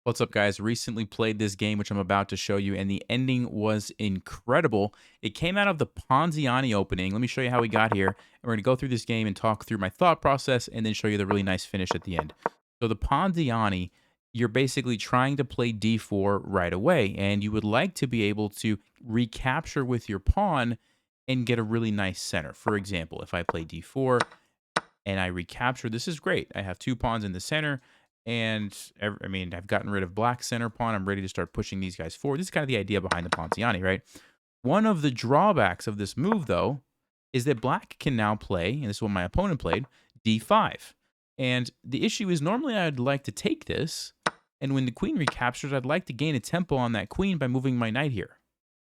What's up, guys? Recently played this game, which I'm about to show you, and the ending was incredible. It came out of the Ponziani opening. Let me show you how we got here. And we're going to go through this game and talk through my thought process and then show you the really nice finish at the end. So the Ponziani, you're basically trying to play d4 right away, and you would like to be able to recapture with your pawn and get a really nice center. For example, if I play d4 and I recapture. This is great. I have two pawns in the center, and I mean, I've gotten rid of black center pawn. I'm ready to start pushing these guys forward. This is kind of the idea behind the Ponziani, right? One of the drawbacks of this move, though, is that black can now play, and this is what my opponent played, d5. And the issue is normally I'd like to take this, and when the queen recaptures, I'd like to gain a tempo on that queen by moving my knight here,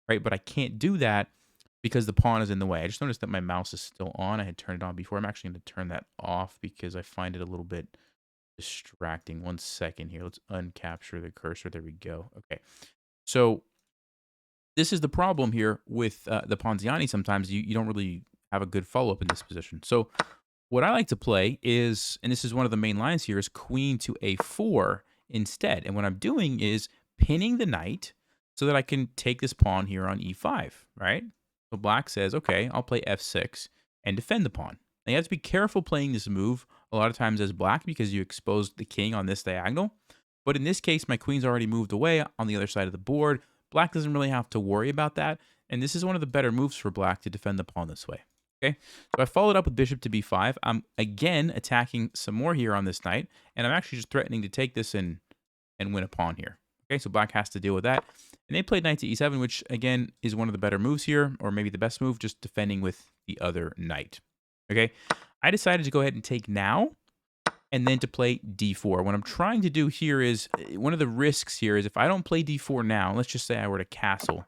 right? But I can't do that because the pawn is in the way. I just noticed that my mouse is still on. I had turned it on before. I'm actually going to turn that off because I find it a little bit distracting. 1 second here. Let's uncapture the cursor. There we go. Okay. So this is the problem here with the Ponziani. Sometimes you don't really have a good follow-up in this position. So what I like to play is, and this is one of the main lines here, is queen to a4 instead. And what I'm doing is pinning the knight so that I can take this pawn here on e5, right? So black says, okay, I'll play f6 and defend the pawn. Now you have to be careful playing this move a lot of times as black because you exposed the king on this diagonal. But in this case, my queen's already moved away on the other side of the board. Black doesn't really have to worry about that. And this is one of the better moves for black to defend the pawn this way. Okay, so I followed up with bishop to b5. I'm again attacking some more here on this knight, and I'm actually just threatening to take this and win a pawn here. Okay, so black has to deal with that. And they played knight to e7, which again is one of the better moves here, or maybe the best move, just defending with the other knight. Okay, I decided to go ahead and take now, and then to play d4. What I'm trying to do here is, one of the risks here is if I don't play d4 now, let's just say I were to castle,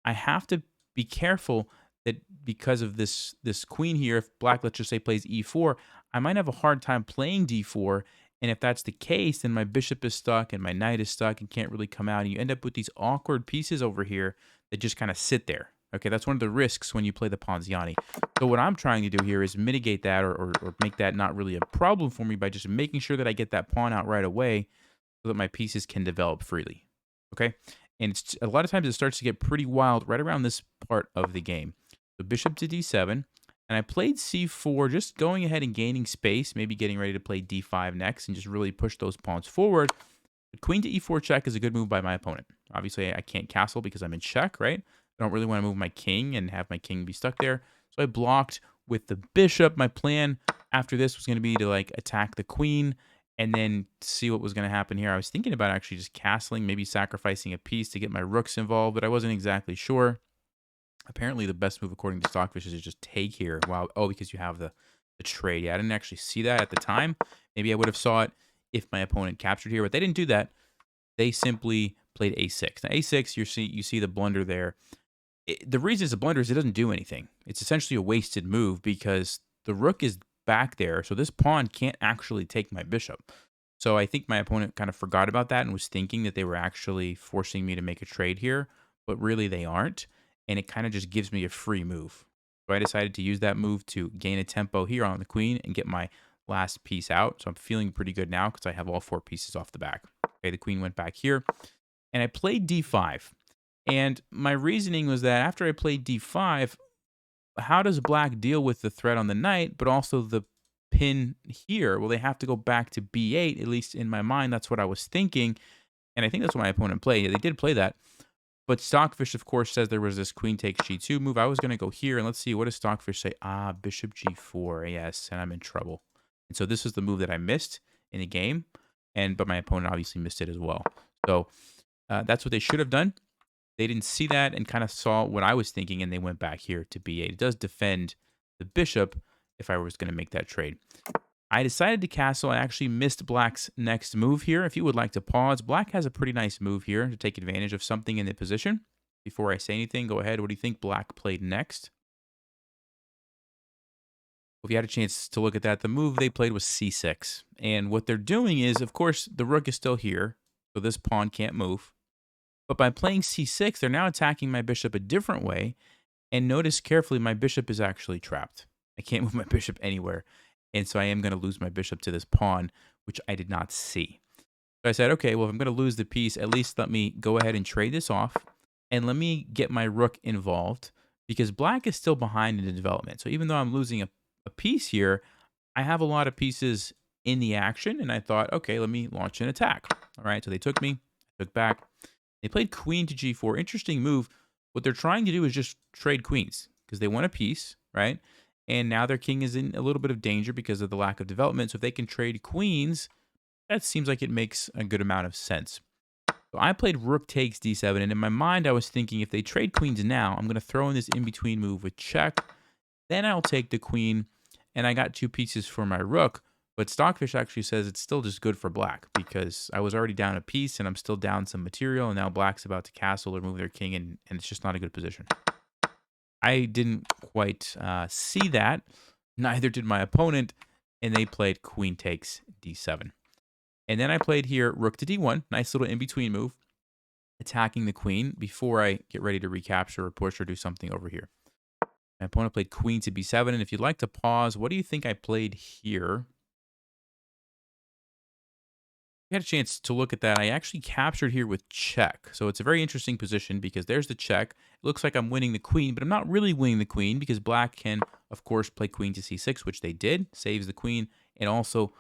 I have to be careful that because of this queen here, if black, let's just say, plays e4, I might have a hard time playing d4. And if that's the case, then my bishop is stuck and my knight is stuck and can't really come out. And you end up with these awkward pieces over here that just kind of sit there. Okay, that's one of the risks when you play the Ponziani. So what I'm trying to do here is mitigate that or make that not really a problem for me by just making sure that I get that pawn out right away so that my pieces can develop freely. Okay, and a lot of times it starts to get pretty wild right around this part of the game. So bishop to d7. And I played c4, just going ahead and gaining space, maybe getting ready to play d5 next and just really push those pawns forward. But queen to e4 check is a good move by my opponent. Obviously, I can't castle because I'm in check, right? I don't really want to move my king and have my king be stuck there. So I blocked with the bishop. My plan after this was going to be to like attack the queen and then see what was going to happen here. I was thinking about actually just castling, maybe sacrificing a piece to get my rooks involved, but I wasn't exactly sure. Apparently, the best move according to Stockfish is to just take here. Wow. Oh, because you have the trade. Yeah, I didn't actually see that at the time. Maybe I would have saw it if my opponent captured here, but they didn't do that. They simply played a6. Now, a6, you see the blunder there. The reason it's a blunder is it doesn't do anything. It's essentially a wasted move because the rook is back there, so this pawn can't actually take my bishop. So I think my opponent kind of forgot about that and was thinking that they were actually forcing me to make a trade here, but really they aren't. And it kind of just gives me a free move. So I decided to use that move to gain a tempo here on the queen and get my last piece out. So I'm feeling pretty good now because I have all 4 pieces off the back. Okay, the queen went back here. And I played d5. And my reasoning was that after I played d5, how does black deal with the threat on the knight, but also the pin here? Well, they have to go back to b8, at least in my mind. That's what I was thinking. And I think that's what my opponent played. They did play that. But Stockfish, of course, says there was this queen takes g2 move. I was going to go here, and let's see, what does Stockfish say? Ah, bishop g4, yes, and I'm in trouble. And so this is the move that I missed in the game, but my opponent obviously missed it as well. So that's what they should have done. They didn't see that and kind of saw what I was thinking, and they went back here to b8. It does defend the bishop if I was going to make that trade. I decided to castle. I actually missed black's next move here. If you would like to pause, black has a pretty nice move here to take advantage of something in the position. Before I say anything, go ahead. What do you think black played next? If you had a chance to look at that, the move they played was c6. And what they're doing is, of course, the rook is still here, so this pawn can't move. But by playing c6, they're now attacking my bishop a different way. And notice carefully, my bishop is actually trapped. I can't move my bishop anywhere. And so I am going to lose my bishop to this pawn, which I did not see. So I said, okay, well, if I'm going to lose the piece, at least let me go ahead and trade this off and let me get my rook involved because black is still behind in the development. So even though I'm losing a piece here, I have a lot of pieces in the action. And I thought, okay, let me launch an attack. All right, so they took me, I took back. They played queen to g4. Interesting move. What they're trying to do is just trade queens because they want a piece, right? And now their king is in a little bit of danger because of the lack of development. So if they can trade queens, that seems like it makes a good amount of sense. So I played rook takes d7, and in my mind, I was thinking if they trade queens now, I'm going to throw in this in-between move with check. Then I'll take the queen, and I got 2 pieces for my rook. But Stockfish actually says it's still just good for black because I was already down a piece, and I'm still down some material, and now black's about to castle or move their king, and it's just not a good position. I didn't quite see that. Neither did my opponent, and they played queen takes d7. And then I played here rook to d1, nice little in-between move, attacking the queen before I get ready to recapture or push or do something over here. My opponent played queen to b7, and if you'd like to pause, what do you think I played here? You had a chance to look at that. I actually captured here with check. So it's a very interesting position because there's the check. It looks like I'm winning the queen, but I'm not really winning the queen because black can, of course, play queen to c6, which they did, saves the queen, and also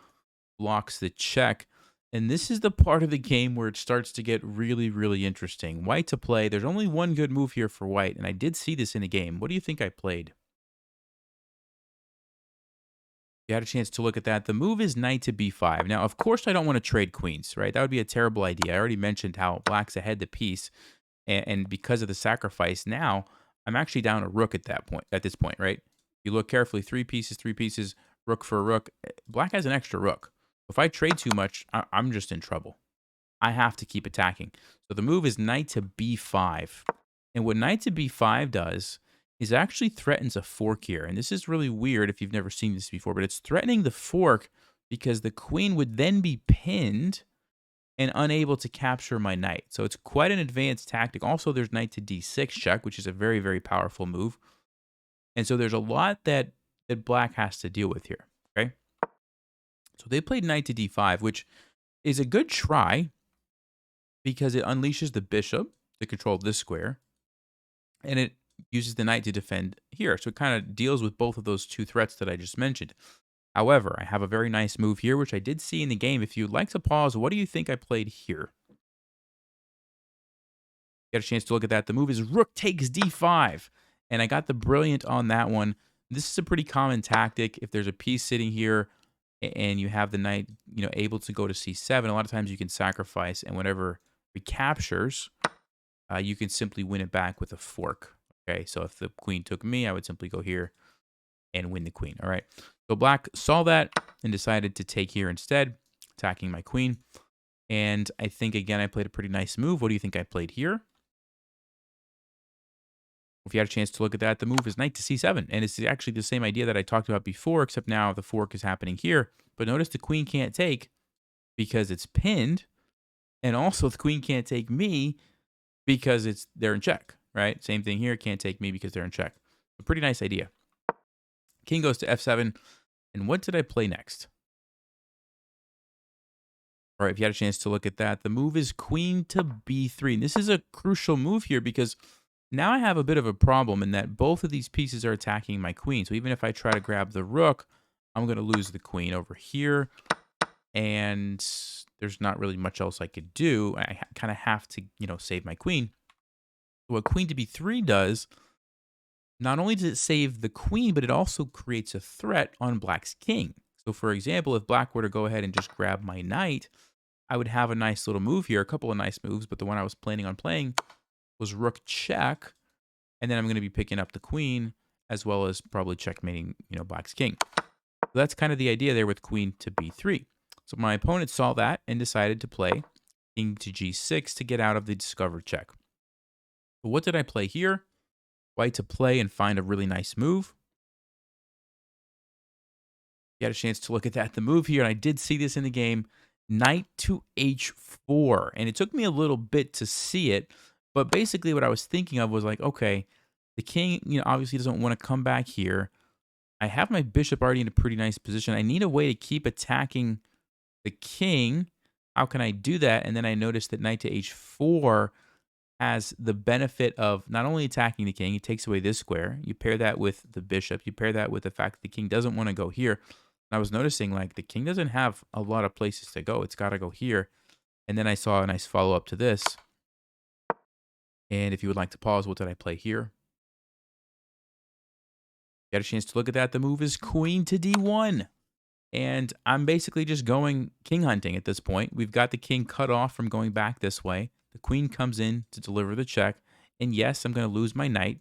blocks the check. And this is the part of the game where it starts to get really, really interesting. White to play. There's only one good move here for white, and I did see this in a game. What do you think I played? You had a chance to look at that. The move is knight to b5. Now, of course, I don't want to trade queens, right? That would be a terrible idea. I already mentioned how black's ahead the piece, and because of the sacrifice, now I'm actually down a rook at that point. At this point, right? You look carefully. 3 pieces, rook for a rook. Black has an extra rook. If I trade too much, I'm just in trouble. I have to keep attacking. So the move is knight to b5. And what knight to b5 does is actually threatens a fork here. And this is really weird if you've never seen this before, but it's threatening the fork because the queen would then be pinned and unable to capture my knight. So it's quite an advanced tactic. Also, there's knight to d6 check, which is a very, very powerful move. And so there's a lot that black has to deal with here, okay? So they played knight to d5, which is a good try because it unleashes the bishop to control this square, and it uses the knight to defend here. So it kind of deals with both of those 2 threats that I just mentioned. However, I have a very nice move here, which I did see in the game. If you'd like to pause, what do you think I played here? Get a chance to look at that. The move is rook takes d5, and I got the brilliant on that one. This is a pretty common tactic. If there's a piece sitting here and you have the knight, able to go to c7, a lot of times you can sacrifice, and whenever recaptures, you can simply win it back with a fork. Okay, so if the queen took me, I would simply go here and win the queen. All right, so black saw that and decided to take here instead, attacking my queen. And I think, again, I played a pretty nice move. What do you think I played here? If you had a chance to look at that, the move is knight to c7. And it's actually the same idea that I talked about before, except now the fork is happening here. But notice the queen can't take because it's pinned. And also the queen can't take me because they're in check, right? Same thing here. Can't take me because they're in check. A pretty nice idea. King goes to f7. And what did I play next? All right, if you had a chance to look at that, the move is queen to b3. And this is a crucial move here because now I have a bit of a problem in that both of these pieces are attacking my queen. So even if I try to grab the rook, I'm going to lose the queen over here. And there's not really much else I could do. I kind of have to, save my queen. What queen to b3 does, not only does it save the queen, but it also creates a threat on black's king. So for example, if black were to go ahead and just grab my knight, I would have a nice little move here, a couple of nice moves, but the one I was planning on playing was rook check, and then I'm going to be picking up the queen, as well as probably checkmating, black's king. So that's kind of the idea there with queen to b3. So my opponent saw that and decided to play king to g6 to get out of the discovered check. But what did I play here? White to play and find a really nice move. You had a chance to look at that. The move here, and I did see this in the game, knight to h4. And it took me a little bit to see it, but basically what I was thinking of was like, okay, the king, obviously doesn't want to come back here. I have my bishop already in a pretty nice position. I need a way to keep attacking the king. how can I do that? And then I noticed that knight to h4 has the benefit of not only attacking the king, it takes away this square. You pair that with the bishop. You pair that with the fact that the king doesn't want to go here. And I was noticing like the king doesn't have a lot of places to go. It's got to go here. And then I saw a nice follow up to this. And if you would like to pause, what did I play here? Got a chance to look at that. The move is queen to d1. And I'm basically just going king hunting at this point. We've got the king cut off from going back this way. The queen comes in to deliver the check. And yes, I'm going to lose my knight,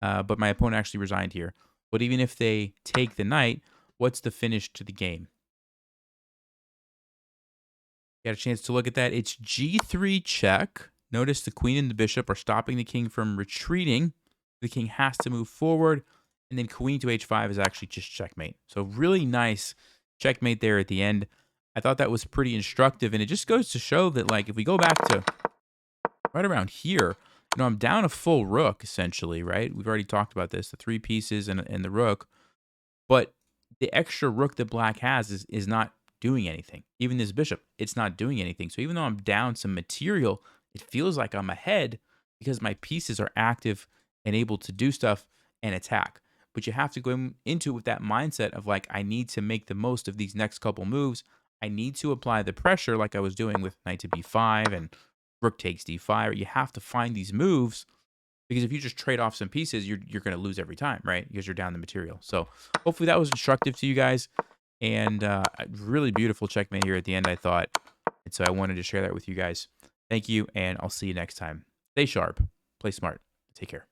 but my opponent actually resigned here. But even if they take the knight, what's the finish to the game? Got a chance to look at that. It's g3 check. Notice the queen and the bishop are stopping the king from retreating. The king has to move forward. And then queen to h5 is actually just checkmate. So really nice checkmate there at the end. I thought that was pretty instructive. And it just goes to show that, like, if we go back to right around here, you know, I'm down a full rook, essentially, right? We've already talked about this, the 3 pieces and the rook. But the extra rook that black has is not doing anything. Even this bishop, it's not doing anything. So even though I'm down some material, it feels like I'm ahead because my pieces are active and able to do stuff and attack. But you have to go into it with that mindset of like, I need to make the most of these next couple moves. I need to apply the pressure like I was doing with knight to b5 and rook takes d5. You have to find these moves because if you just trade off some pieces, you're going to lose every time, right? Because you're down the material. So hopefully that was instructive to you guys. And really beautiful checkmate here at the end, I thought. And so I wanted to share that with you guys. Thank you, and I'll see you next time. Stay sharp, play smart, take care.